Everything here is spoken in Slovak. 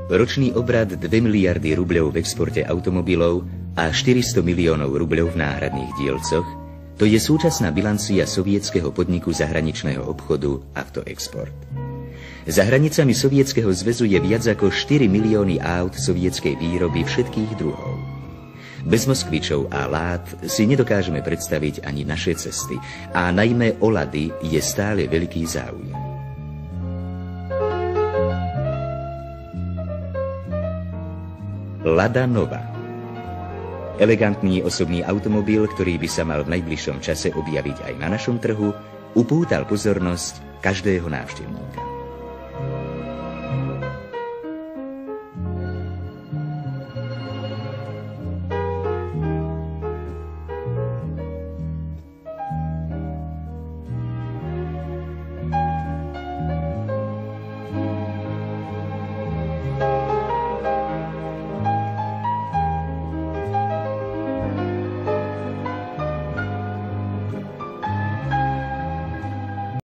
Ročný obrad 2 miliardy rubľov v exporte automobilov a 400 miliónov rubľov v náhradných dielcoch, to je súčasná bilancia sovietskeho podniku zahraničného obchodu Avtoexport. Za hranicami Sovietskeho zväzu je viac ako 4 milióny aut sovietskej výroby všetkých druhov. Bez Moskvičov a lát si nedokážeme predstaviť ani naše cesty a najmä o Lady je stále veľký záujem. Lada Nova. Elegantný osobný automobil, ktorý by sa mal v najbližšom čase objaviť aj na našom trhu, upútal pozornosť každého návštevníka.